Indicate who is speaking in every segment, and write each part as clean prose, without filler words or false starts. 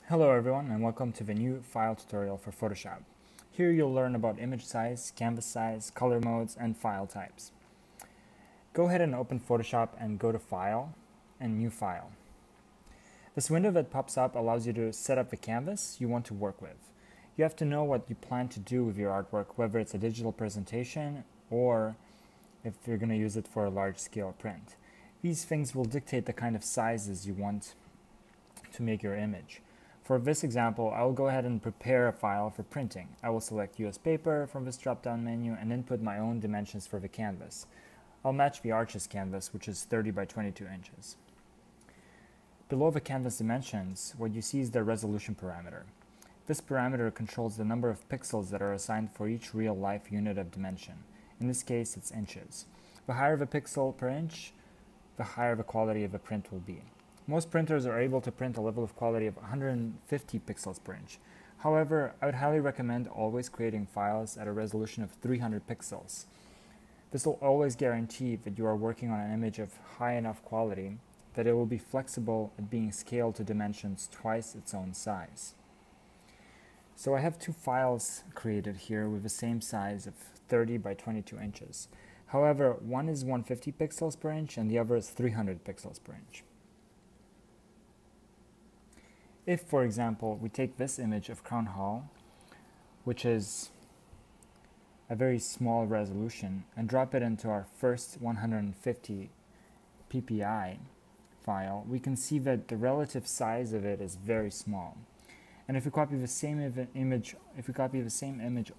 Speaker 1: Hello everyone and welcome to the new file tutorial for Photoshop. Here you'll learn about image size, canvas size, color modes, and file types. Go ahead and open Photoshop and go to File and New File. This window that pops up allows you to set up the canvas you want to work with. You have to know what you plan to do with your artwork, whether it's a digital presentation or if you're going to use it for a large-scale print. These things will dictate the kind of sizes you want to make your image. For this example, I will go ahead and prepare a file for printing. I will select US paper from this drop-down menu and input my own dimensions for the canvas. I'll match the Arches canvas, which is 30 by 22 inches. Below the canvas dimensions, what you see is the resolution parameter. This parameter controls the number of pixels that are assigned for each real-life unit of dimension. In this case, it's inches. The higher the pixel per inch, the higher the quality of the print will be. Most printers are able to print a level of quality of 150 pixels per inch. However, I would highly recommend always creating files at a resolution of 300 pixels. This will always guarantee that you are working on an image of high enough quality that it will be flexible at being scaled to dimensions twice its own size. So I have two files created here with the same size of 30 by 22 inches. However, one is 150 pixels per inch and the other is 300 pixels per inch. If, for example, we take this image of Crown Hall, which is a very small resolution, and drop it into our first 150 ppi file, we can see that the relative size of it is very small. And if we copy the same image,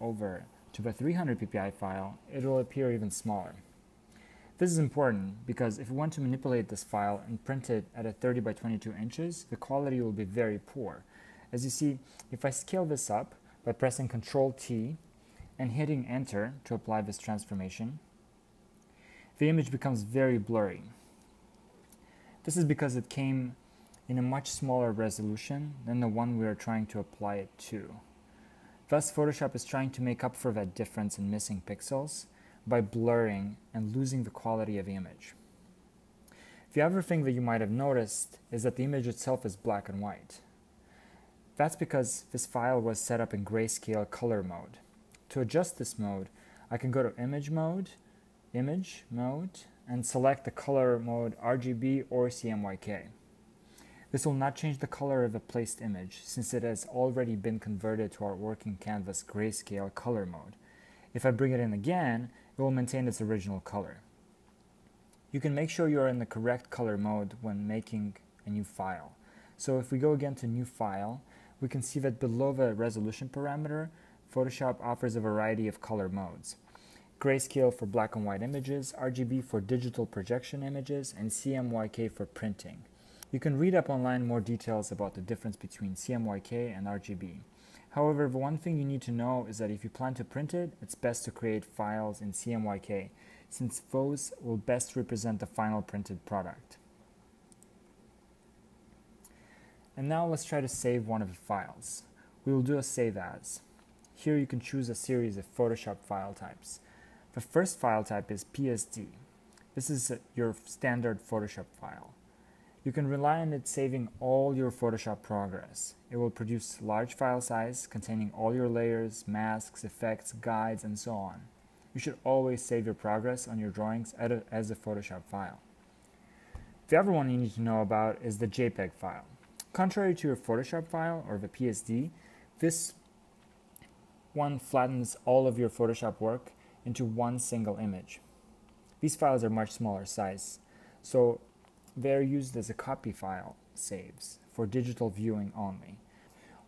Speaker 1: over to the 300 ppi file, it will appear even smaller. This is important because if we want to manipulate this file and print it at a 30 by 22 inches, the quality will be very poor. As you see, if I scale this up by pressing Ctrl T and hitting Enter to apply this transformation, the image becomes very blurry. This is because it came in a much smaller resolution than the one we are trying to apply it to. Thus, Photoshop is trying to make up for that difference in missing pixels by blurring and losing the quality of the image. The other thing that you might have noticed is that the image itself is black and white. That's because this file was set up in grayscale color mode. To adjust this mode, I can go to Image Mode, and select the color mode RGB or CMYK. This will not change the color of the placed image since it has already been converted to our working canvas grayscale color mode. If I bring it in again, it will maintain its original color. You can make sure you are in the correct color mode when making a new file. So if we go again to New File, we can see that below the resolution parameter, Photoshop offers a variety of color modes. Grayscale for black and white images, RGB for digital projection images, and CMYK for printing. You can read up online more details about the difference between CMYK and RGB. However, the one thing you need to know is that if you plan to print it, it's best to create files in CMYK, since those will best represent the final printed product. And now let's try to save one of the files. We will do a Save As. Here you can choose a series of Photoshop file types. The first file type is PSD. This is your standard Photoshop file. You can rely on it saving all your Photoshop progress. It will produce large file size containing all your layers, masks, effects, guides, and so on. You should always save your progress on your drawings as a Photoshop file. The other one you need to know about is the Jpeg file. Contrary to your Photoshop file or the PSD, this one flattens all of your Photoshop work into one single image. These files are much smaller size, so they're used as a copy file saves for digital viewing only.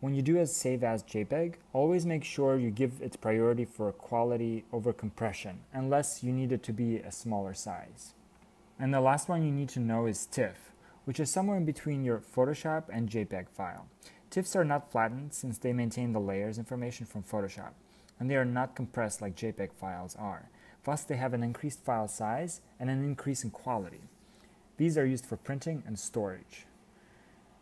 Speaker 1: When you do a Save As JPEG, always make sure you give its priority for quality over compression, unless you need it to be a smaller size. And the last one you need to know is Tiff, which is somewhere in between your Photoshop and JPEG file. TIFFs are not flattened since they maintain the layers information from Photoshop, and they are not compressed like JPEG files are. Thus, they have an increased file size and an increase in quality. These are used for printing and storage.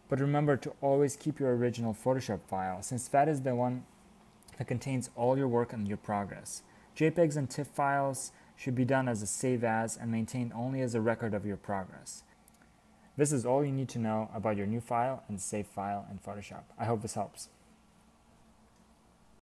Speaker 1: But remember to always keep your original Photoshop file, since that is the one that contains all your work and your progress. JPEGs and TIFF files should be done as a save as and maintained only as a record of your progress. This is all you need to know about your new file and save file in Photoshop. I hope this helps.